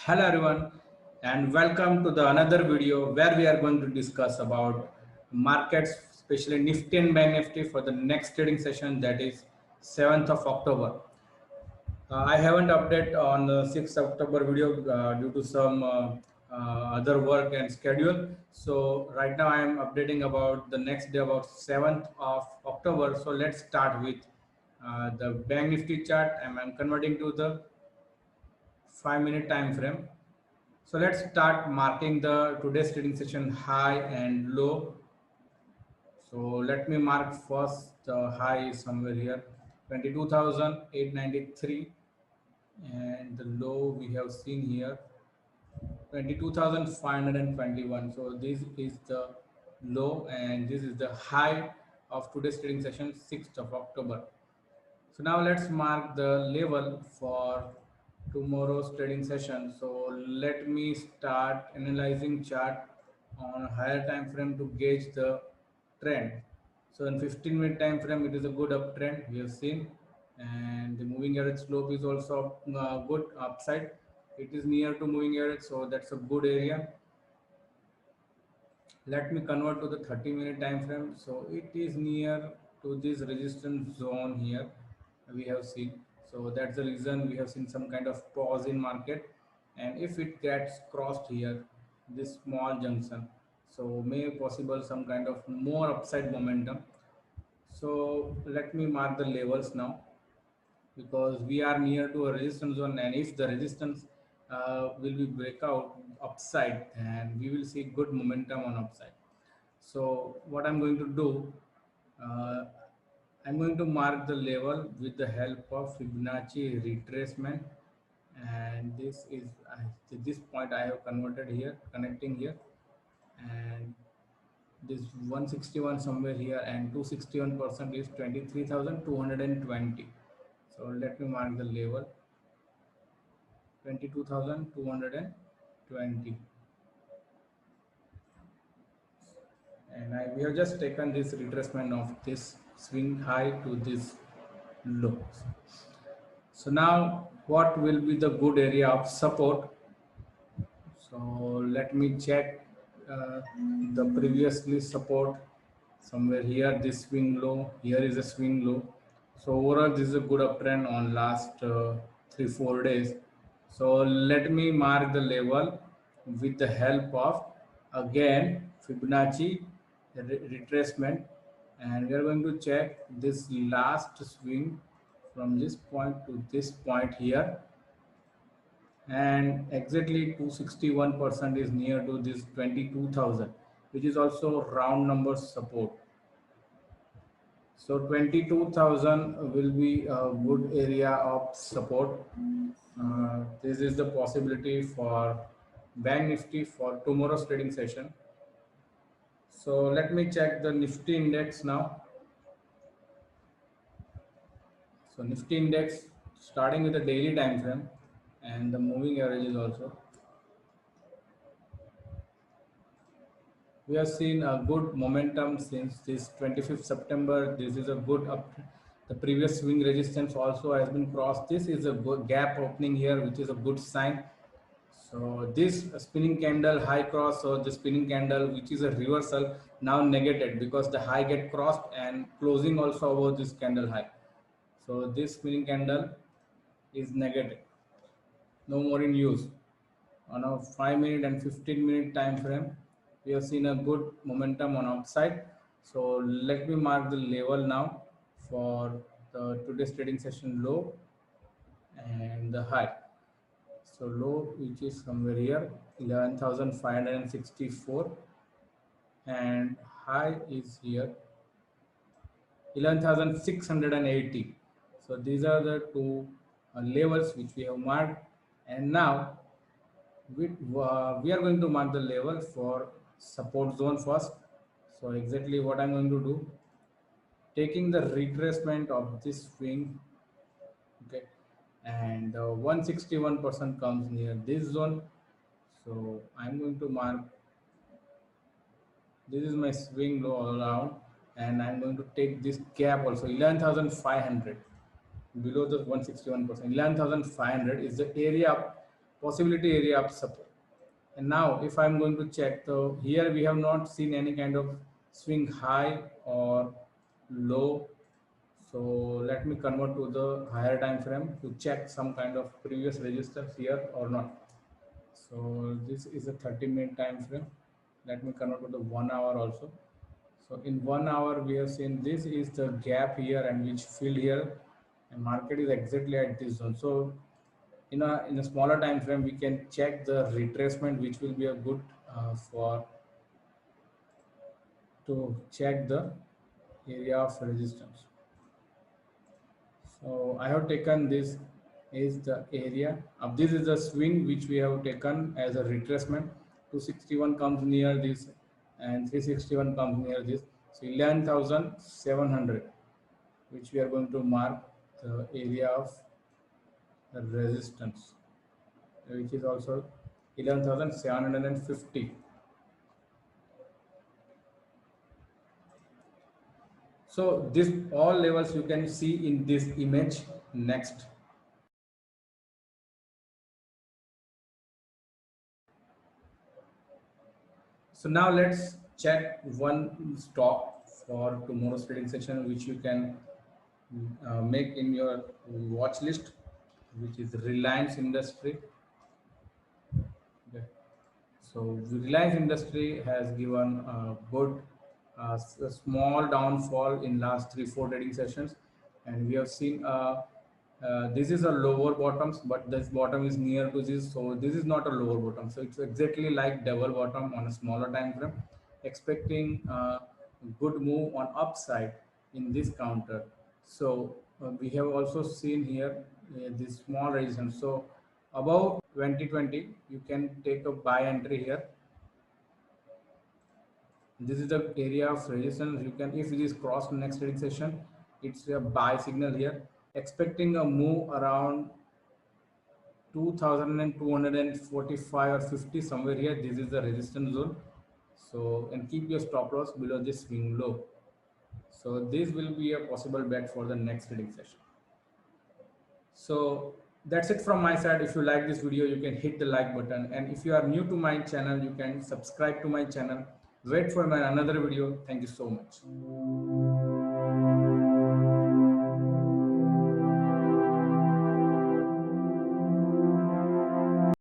Hello everyone and welcome to the another video where we are going to discuss about markets, especially Nifty and Bank Nifty for the next trading session, that is 7th of October. I haven't updated on the 6th October video due to some other work and schedule. So right now I am updating about the next day, about 7th of October. So let's start with the Bank Nifty chart, and I'm converting to the 5-minute time frame. So let's start marking the today's trading session high and low. So let me mark first the high is somewhere here, 22,893, and the low we have seen here 22,521. So this is the low and this is the high of today's trading session, 6th of October. So now let's mark the level for tomorrow's trading session. So let me start analyzing chart on a higher time frame to gauge the trend. So in 15-minute time frame, it is a good uptrend we have seen, and the moving average slope is also good upside. It is near to moving average, so that's a good area. Let me convert to the 30-minute time frame. So it is near to this resistance zone here we have seen. So that's the reason we have seen some kind of pause in market, and if it gets crossed here, this small junction, so may possible some kind of more upside momentum. So let me mark the levels now, because we are near to a resistance zone, and if the resistance will be breakout upside, and we will see good momentum on upside. So what I'm going to do, uh, I'm going to mark the level with the help of Fibonacci retracement, and this is this point I have converted here, connecting here, and this 161 somewhere here, and 261% is 23,220. So let me mark the level 22,220, and we have just taken this retracement of this swing high to this low. So now what will be the good area of support? So let me check uh, the previously support somewhere here, this swing low, here is a swing low. So overall this is a good uptrend on last 3-4 days. So let me mark the level with the help of again Fibonacci retracement, and we are going to check this last swing from this point to this point here, and exactly 261% is near to this 22,000, which is also round number support. So 22,000 will be a good area of support. This is the possibility for Bank Nifty for tomorrow's trading session. So let me check the Nifty index now. So Nifty index, starting with the daily time frame and the moving averages also. We have seen a good momentum since this 25th September. This is a good up. The previous swing resistance also has been crossed. This is a good gap opening here, which is a good sign. So this spinning candle high cross, so the spinning candle, which is a reversal, now negated because the high get crossed and closing also over this candle high. So this spinning candle is negative, no more in use. On a 5-minute and 15-minute time frame, we have seen a good momentum on upside. So let me mark the level now for the today's trading session low and the high. So low, which is somewhere here 11,564, and high is here 11,680. So these are the two levels which we have marked, and now we are going to mark the level for support zone first. So exactly what I'm going to do, taking the retracement of this swing, okay, and 161% comes near this zone. So I'm going to mark, this is my swing low all around, and I'm going to take this gap also 11,500 below the 161%. 11,500 is the area possibility area of support. And now if I'm going to check, so here we have not seen any kind of swing high or low. So let me convert to the higher time frame to check some kind of previous resistance here or not. So this is a 30-minute time frame. Let me convert to the 1 hour also. So in 1 hour we have seen this is the gap here and which filled here, and market is exactly at this zone. So in a smaller time frame we can check the retracement, which will be a good for to check the area of resistance. So I have taken this is the area of this is the swing which we have taken as a retracement. 261 comes near this and 361 comes near this. So 11,700, which we are going to mark the area of the resistance, which is also 11,750. So this all levels you can see in this image. Next, so now let's check one stock for tomorrow's trading session, which you can make in your watch list, which is Reliance Industry. Okay. So Reliance Industry has given a good a small downfall in last 3-4 trading sessions, and we have seen this is a lower bottoms, but this bottom is near to this, so this is not a lower bottom. So it's exactly like double bottom on a smaller time frame, expecting good move on upside in this counter. So we have also seen here this small resistance. So above 2020 you can take a buy entry here. This is the area of resistance. You can, if it is crossed next trading session, it's a buy signal here, expecting a move around 2245 or 50 somewhere here. This is the resistance zone. So and keep your stop loss below this swing low. So this will be a possible bet for the next trading session. So that's it from my side. If you like this video, you can hit the like button, and if you are new to my channel, you can subscribe to my channel. Wait for my another video. Thank you so much.